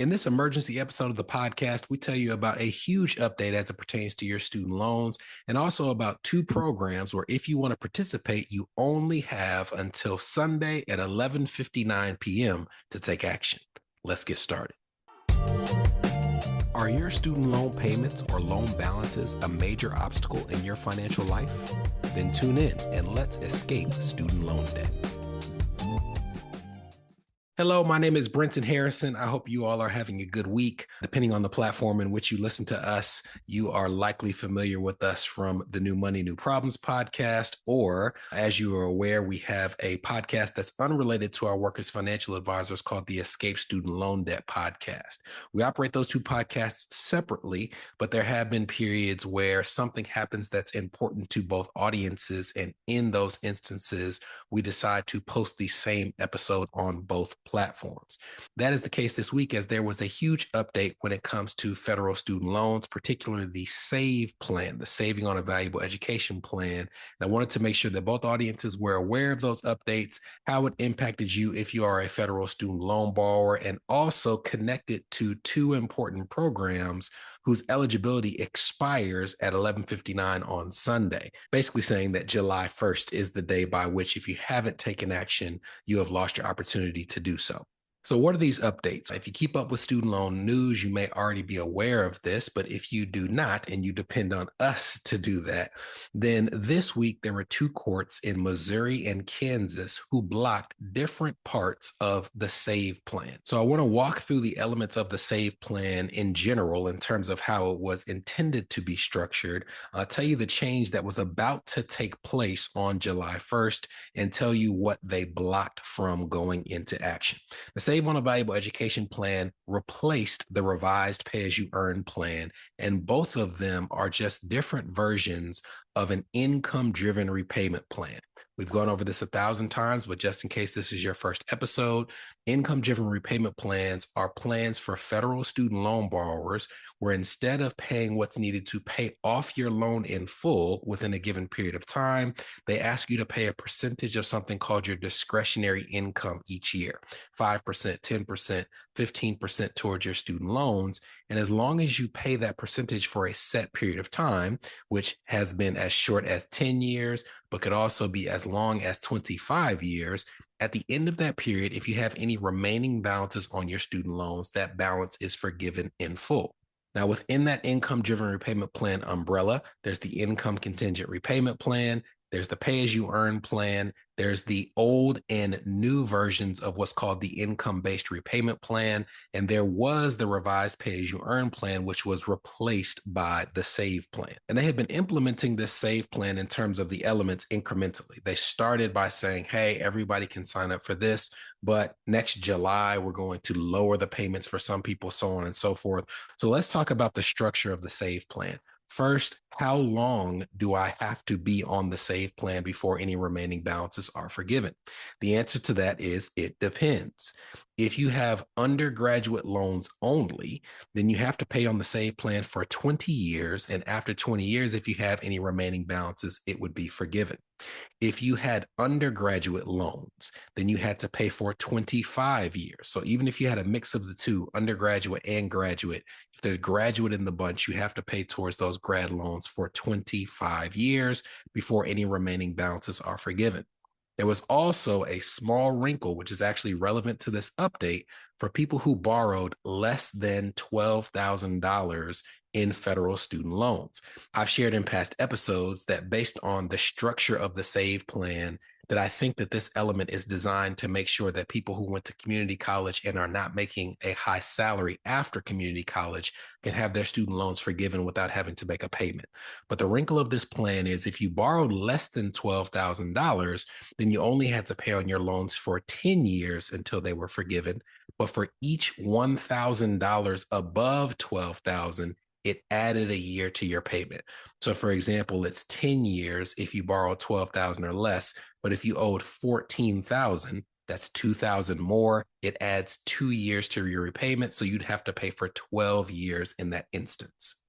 In this emergency episode of the podcast, we tell you about a huge update as it pertains to your student loans and also about two programs where if you want to participate, you only have until Sunday at 11:59 p.m. to take action. Let's get started. Are your student loan payments or loan balances a major obstacle in your financial life? Then tune in and let's escape student loan debt. Hello, my name is Brenton Harrison. I hope you all are having a good week. Depending on the platform in which you listen to us, you are likely familiar with us from the New Money, New Problems podcast, or as you are aware, we have a podcast that's unrelated to our work as financial advisors called the Escape Student Loan Debt podcast. We operate those two podcasts separately, but there have been periods where something happens that's important to both audiences, and in those instances, we decide to post the same episode on both platforms. That is the case this week, as there was a huge update when it comes to federal student loans, particularly the SAVE plan, the Saving on a Valuable Education plan. And I wanted to make sure that both audiences were aware of those updates, how it impacted you if you are a federal student loan borrower, and also connected to two important programs whose eligibility expires at 11:59 on Sunday, basically saying that July 1st is the day by which, if you haven't taken action, you have lost your opportunity to do so. So what are these updates? If you keep up with student loan news, you may already be aware of this, but if you do not, and you depend on us to do that, then this week there were two courts in Missouri and Kansas who blocked different parts of the SAVE plan. So I want to walk through the elements of the SAVE plan in general in terms of how it was intended to be structured. I'll tell you the change that was about to take place on July 1st and tell you what they blocked from going into action. The Save on a Valuable Education plan replaced the revised pay-as-you-earn plan, and both of them are just different versions of an income-driven repayment plan. We've gone over this 1,000 times, but just in case this is your first episode, income-driven repayment plans are plans for federal student loan borrowers where instead of paying what's needed to pay off your loan in full within a given period of time, they ask you to pay a percentage of something called your discretionary income each year, 5%, 10%, 15% towards your student loans. And as long as you pay that percentage for a set period of time, which has been as short as 10 years, but could also be as long as 25 years, at the end of that period, if you have any remaining balances on your student loans, that balance is forgiven in full. Now, within that income-driven repayment plan umbrella, there's the income contingent repayment plan, there's the pay-as-you-earn plan, there's the old and new versions of what's called the income-based repayment plan, and there was the revised pay-as-you-earn plan, which was replaced by the SAVE plan. And they had been implementing this SAVE plan in terms of the elements incrementally. They started by saying, hey, everybody can sign up for this, but next July, we're going to lower the payments for some people, so on and so forth. So let's talk about the structure of the SAVE plan. First, how long do I have to be on the SAVE plan before any remaining balances are forgiven? The answer to that is it depends. If you have undergraduate loans only, then you have to pay on the SAVE plan for 20 years. And after 20 years, if you have any remaining balances, it would be forgiven. If you had undergraduate loans, then you had to pay for 25 years. So even if you had a mix of the two, undergraduate and graduate, if there's graduate in the bunch, you have to pay towards those grad loans for 25 years before any remaining balances are forgiven. There was also a small wrinkle, which is actually relevant to this update, for people who borrowed less than $12,000 in federal student loans. I've shared in past episodes that based on the structure of the SAVE plan, that I think that this element is designed to make sure that people who went to community college and are not making a high salary after community college can have their student loans forgiven without having to make a payment. But the wrinkle of this plan is if you borrowed less than $12,000, then you only had to pay on your loans for 10 years until they were forgiven. But for each $1,000 above $12,000, it added a year to your payment. So for example, it's 10 years if you borrow 12,000 or less, but if you owed 14,000, that's 2,000 more. It adds 2 years to your repayment. So you'd have to pay for 12 years in that instance.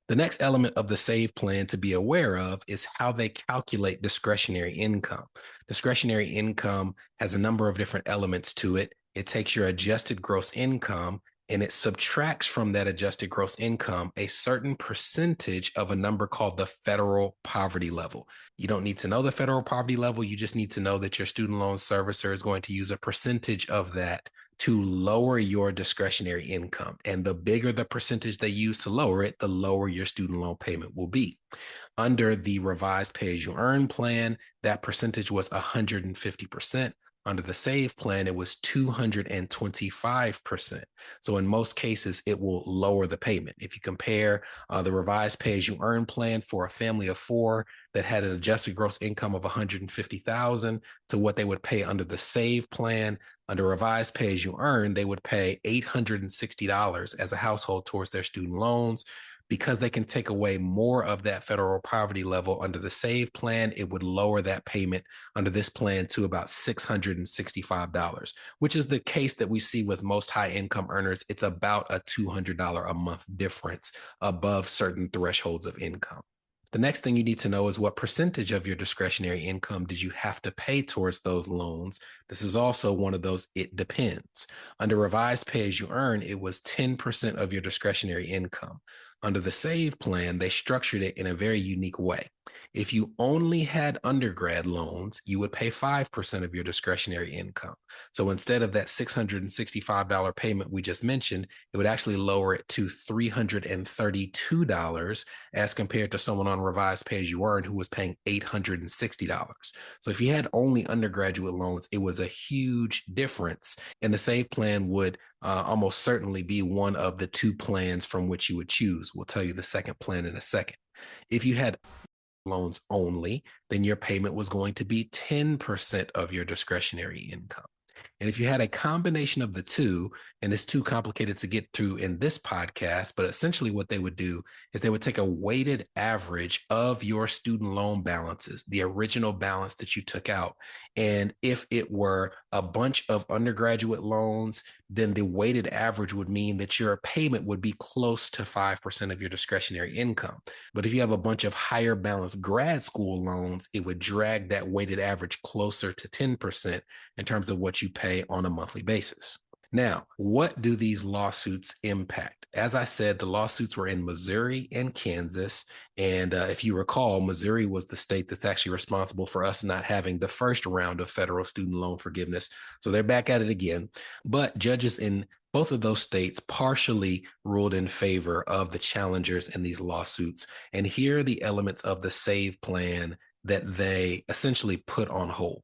The next element of the SAVE plan to be aware of is how they calculate discretionary income. Discretionary income has a number of different elements to it. It takes your adjusted gross income and it subtracts from that adjusted gross income a certain percentage of a number called the federal poverty level. You don't need to know the federal poverty level. You just need to know that your student loan servicer is going to use a percentage of that to lower your discretionary income. And the bigger the percentage they use to lower it, the lower your student loan payment will be. Under the revised pay-as-you-earn plan, that percentage was 150%. Under the SAVE plan, it was 225%. So in most cases, it will lower the payment. If you compare the revised pay-as-you-earn plan for a family of four that had an adjusted gross income of $150,000 to what they would pay under the SAVE plan, under revised pay-as-you-earn, they would pay $860 as a household towards their student loans. Because they can take away more of that federal poverty level under the SAVE plan, it would lower that payment under this plan to about $665, which is the case that we see with most high income earners. It's about a $200 a month difference above certain thresholds of income. The next thing you need to know is what percentage of your discretionary income did you have to pay towards those loans? This is also one of those it depends. Under revised pay-as-you-earn, it was 10% of your discretionary income. Under the SAVE plan, they structured it in a very unique way. If you only had undergrad loans, you would pay 5% of your discretionary income. So instead of that $665 payment we just mentioned, it would actually lower it to $332 as compared to someone on revised pay-as-you-earn who was paying $860. So if you had only undergraduate loans, it was a huge difference. And the SAVE plan would almost certainly be one of the two plans from which you would choose. We'll tell you the second plan in a second. If you had loans only, then your payment was going to be 10% of your discretionary income. And if you had a combination of the two, and it's too complicated to get through in this podcast, but essentially what they would do is they would take a weighted average of your student loan balances, the original balance that you took out. And if it were a bunch of undergraduate loans, then the weighted average would mean that your payment would be close to 5% of your discretionary income. But if you have a bunch of higher balance grad school loans, it would drag that weighted average closer to 10% in terms of what you pay on a monthly basis. Now, what do these lawsuits impact? As I said, the lawsuits were in Missouri and Kansas. And if you recall, Missouri was the state that's actually responsible for us not having the first round of federal student loan forgiveness. So they're back at it again. But judges in both of those states partially ruled in favor of the challengers in these lawsuits. And here are the elements of the SAVE plan that they essentially put on hold.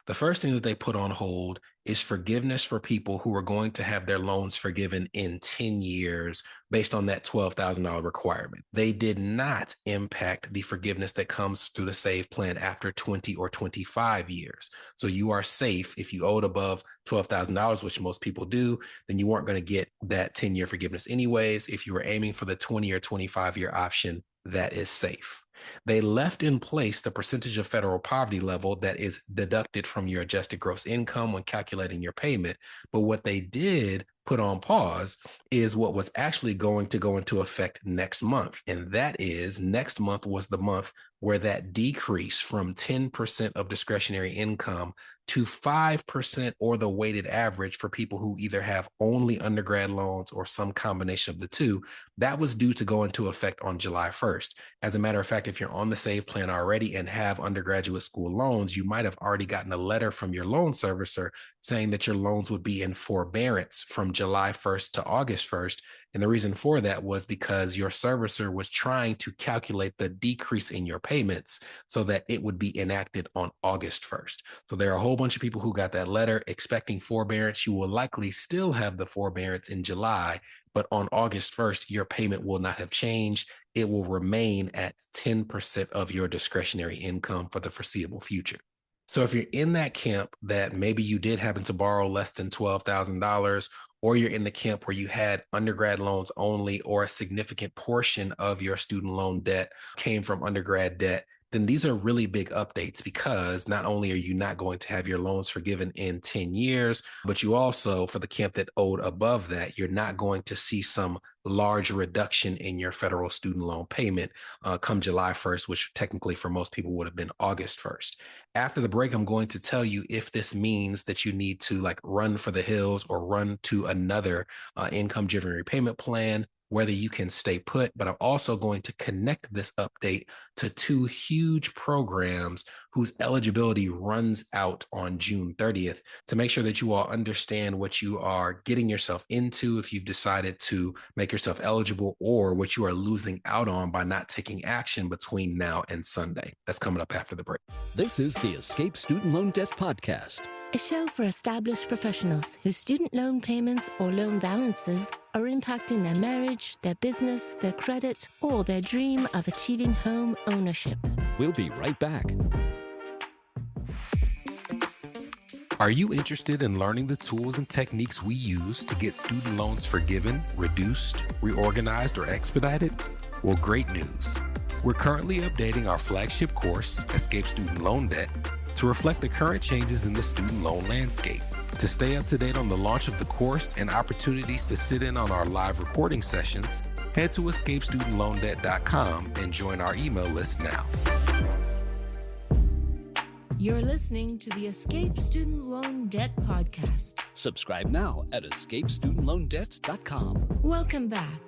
The first thing that they put on hold is forgiveness for people who are going to have their loans forgiven in 10 years based on that $12,000 requirement. They did not impact the forgiveness that comes through the SAVE plan after 20 or 25 years. So you are safe. If you owed above $12,000, which most people do, then you weren't going to get that 10-year forgiveness anyways. If you were aiming for the 20 or 25-year option, that is safe. They left in place the percentage of federal poverty level that is deducted from your adjusted gross income when calculating your payment. But what they did put on pause is what was actually going to go into effect next month. And that is next month was the month where that decrease from 10% of discretionary income to 5% or the weighted average for people who either have only undergrad loans or some combination of the two, that was due to go into effect on July 1st. As a matter of fact, if you're on the SAVE plan already and have undergraduate school loans, you might have already gotten a letter from your loan servicer saying that your loans would be in forbearance from July 1st to August 1st. And the reason for that was because your servicer was trying to calculate the decrease in your payments so that it would be enacted on August 1st. So there are a whole bunch of people who got that letter expecting forbearance. You will likely still have the forbearance in July, but on August 1st, your payment will not have changed. It will remain at 10% of your discretionary income for the foreseeable future. So if you're in that camp that maybe you did happen to borrow less than $12,000, or you're in the camp where you had undergrad loans only, or a significant portion of your student loan debt came from undergrad debt, then these are really big updates because not only are you not going to have your loans forgiven in 10 years, but you also, for the camp that owed above that, you're not going to see some large reduction in your federal student loan payment come July 1st, which technically for most people would have been August 1st. After the break, I'm going to tell you if this means that you need to like run for the hills or run to another income driven repayment plan, whether you can stay put. But I'm also going to connect this update to two huge programs whose eligibility runs out on June 30th to make sure that you all understand what you are getting yourself into if you've decided to make yourself eligible, or what you are losing out on by not taking action between now and Sunday. That's coming up after the break. This is the Escape Student Loan Debt Podcast, a show for established professionals whose student loan payments or loan balances are impacting their marriage, their business, their credit, or their dream of achieving home ownership. We'll be right back. Are you interested in learning the tools and techniques we use to get student loans forgiven, reduced, reorganized, or expedited? Well, great news. We're currently updating our flagship course, Escape Student Loan Debt, to reflect the current changes in the student loan landscape. To stay up to date on the launch of the course and opportunities to sit in on our live recording sessions, head to escapestudentloandebt.com and join our email list now. You're listening to the Escape Student Loan Debt Podcast. Subscribe now at escapestudentloandebt.com. Welcome back.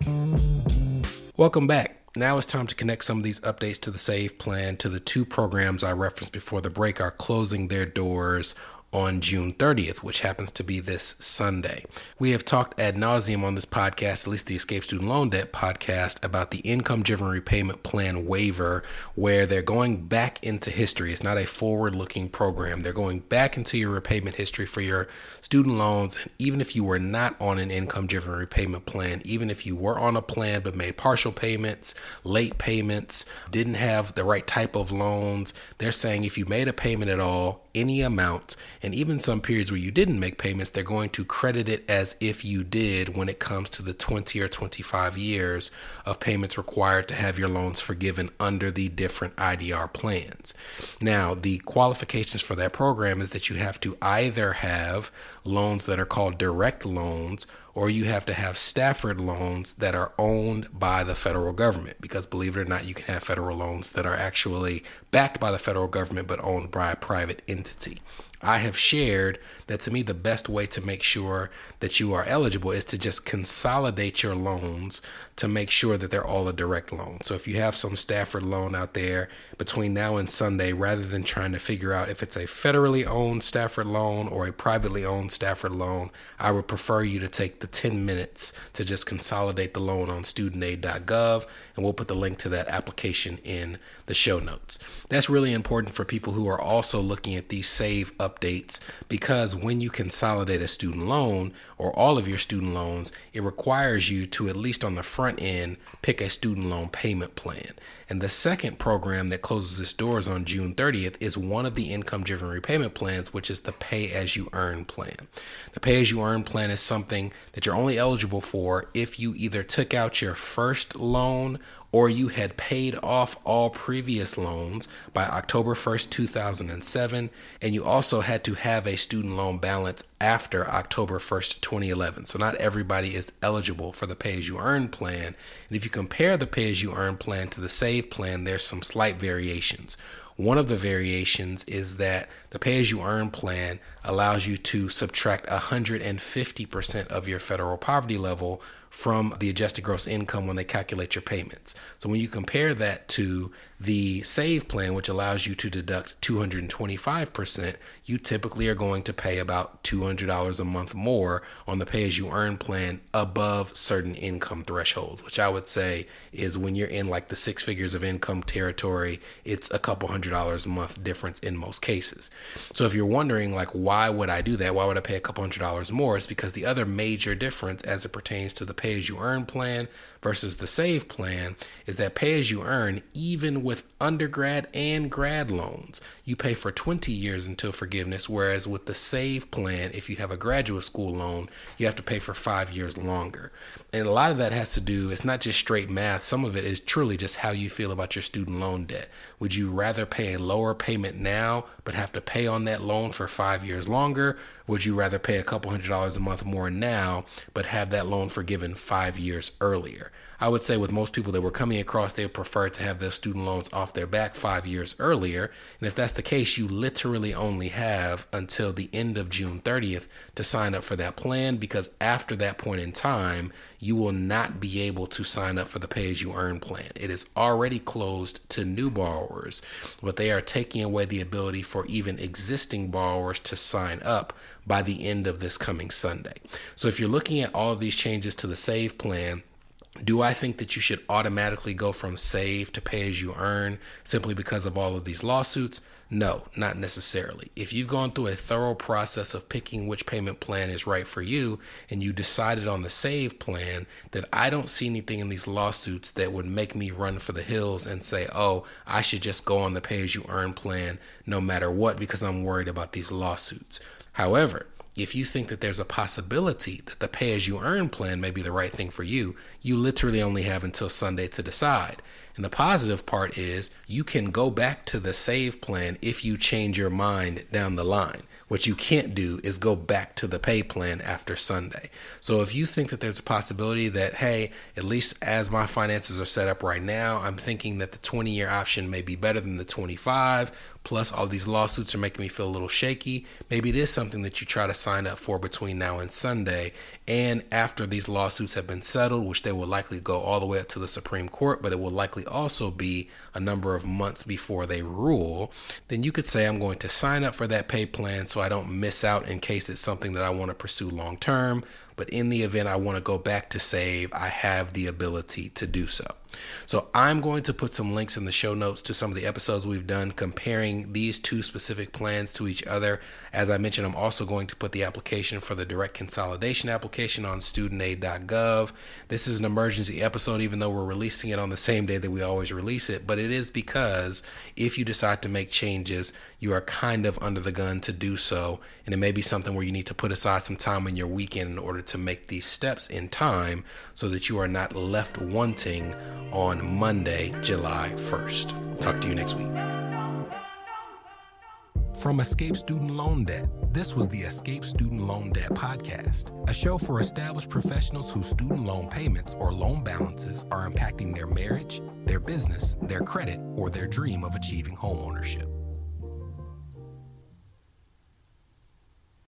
Welcome back. Now it's time to connect some of these updates to the SAVE plan to the two programs I referenced before the break are closing their doors on June 30th, which happens to be this Sunday. We have talked ad nauseum on this podcast, at least the Escape Student Loan Debt podcast, about the income-driven repayment plan waiver, where they're going back into history. It's not a forward-looking program. They're going back into your repayment history for your student loans. And even if you were not on an income-driven repayment plan, even if you were on a plan but made partial payments, late payments, didn't have the right type of loans, they're saying if you made a payment at all, any amount, and even some periods where you didn't make payments, they're going to credit it as if you did when it comes to the 20 or 25 years of payments required to have your loans forgiven under the different IDR plans. Now, the qualifications for that program is that you have to either have loans that are called direct loans, or you have to have Stafford loans that are owned by the federal government, because believe it or not, you can have federal loans that are actually backed by the federal government but owned by a private entity. I have shared that to me, the best way to make sure that you are eligible is to just consolidate your loans to make sure that they're all a direct loan. So if you have some Stafford loan out there between now and Sunday, rather than trying to figure out if it's a federally owned Stafford loan or a privately owned Stafford loan, I would prefer you to take the 10 minutes to just consolidate the loan on studentaid.gov, and we'll put the link to that application in the show notes. That's really important for people who are also looking at these SAVE updates, because when you consolidate a student loan or all of your student loans, it requires you to, at least on the front end, pick a student loan payment plan. And the second program that closes its doors on June 30th is one of the income-driven repayment plans, which is the pay-as-you-earn plan. The pay-as-you-earn plan is something that you're only eligible for if you either took out your first loan or you had paid off all previous loans by October 1st, 2007, and you also had to have a student loan balance after October 1st, 2011. So not everybody is eligible for the pay-as-you-earn plan. And if you compare the pay-as-you-earn plan to the SAVE plan, there's some slight variations. One of the variations is that the pay-as-you-earn plan allows you to subtract 150% of your federal poverty level from the adjusted gross income when they calculate your payments. So when you compare that to the SAVE plan, which allows you to deduct 225%, you typically are going to pay about $200 a month more on the pay-as-you-earn plan above certain income thresholds, which I would say is when you're in like the six figures of income territory, it's a couple $100 a month difference in most cases. So if you're wondering, like, why would I do that? Why would I pay a couple $100 more? It's because the other major difference as it pertains to the pay-as-you-earn plan versus the save plan is that pay-as-you-earn, even with undergrad and grad loans, you pay for 20 years until forgiveness, whereas with the save plan, if you have a graduate school loan, you have to pay for 5 years longer. And a lot of that has to do, it's not just straight math. Some of it is truly just how you feel about your student loan debt. Would you rather pay a lower payment now, but have to pay on that loan for 5 years longer? Would you rather pay a couple $100s a month more now, but have that loan forgiven 5 years earlier? I would say with most people that we're coming across, they would prefer to have their student loans off their back 5 years earlier. And if that's the case, you literally only have until the end of June 30th to sign up for that plan, because after that point in time, you will not be able to sign up for the pay-as-you-earn plan. It is already closed to new borrowers, but they are taking away the ability for even existing borrowers to sign up by the end of this coming Sunday. So if you're looking at all of these changes to the SAVE plan, do I think that you should automatically go from save to pay as you earn simply because of all of these lawsuits? No, not necessarily. If you've gone through a thorough process of picking which payment plan is right for you and you decided on the save plan, then I don't see anything in these lawsuits that would make me run for the hills and say, oh, I should just go on the pay as you earn plan no matter what because I'm worried about these lawsuits. However, if you think that there's a possibility that the pay-as-you-earn plan may be the right thing for you, you literally only have until Sunday to decide. And the positive part is you can go back to the save plan if you change your mind down the line. What you can't do is go back to the pay plan after Sunday. So if you think that there's a possibility that, hey, at least as my finances are set up right now, I'm thinking that the 20-year option may be better than the 25, plus all these lawsuits are making me feel a little shaky, maybe it is something that you try to sign up for between now and Sunday. And after these lawsuits have been settled, which they will likely go all the way up to the Supreme Court, but it will likely also be a number of months before they rule, then you could say I'm going to sign up for that pay plan so I don't miss out in case it's something that I want to pursue long term. But in the event I want to go back to save, I have the ability to do so. So I'm going to put some links in the show notes to some of the episodes we've done comparing these two specific plans to each other. As I mentioned, I'm also going to put the application for the direct consolidation application on studentaid.gov. This is an emergency episode, even though we're releasing it on the same day that we always release it. But it is because if you decide to make changes, you are kind of under the gun to do so. And it may be something where you need to put aside some time in your weekend in order to make these steps in time so that you are not left wanting on Monday, July 1st. Talk to you next week. From Escape Student Loan Debt, this was the Escape Student Loan Debt Podcast, a show for established professionals whose student loan payments or loan balances are impacting their marriage, their business, their credit, or their dream of achieving homeownership.